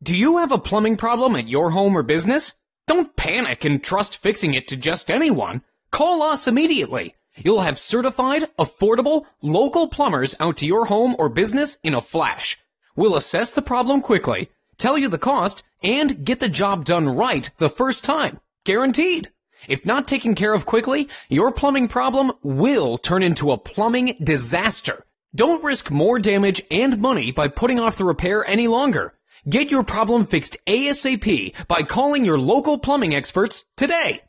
Do you have a plumbing problem at your home or business? Don't panic and trust fixing it to just anyone. Call us immediately. You'll have certified, affordable, local plumbers out to your home or business in a flash. We'll assess the problem quickly, tell you the cost, and get the job done right the first time. Guaranteed. If not taken care of quickly, your plumbing problem will turn into a plumbing disaster. Don't risk more damage and money by putting off the repair any longer. Get your problem fixed ASAP by calling your local plumbing experts today.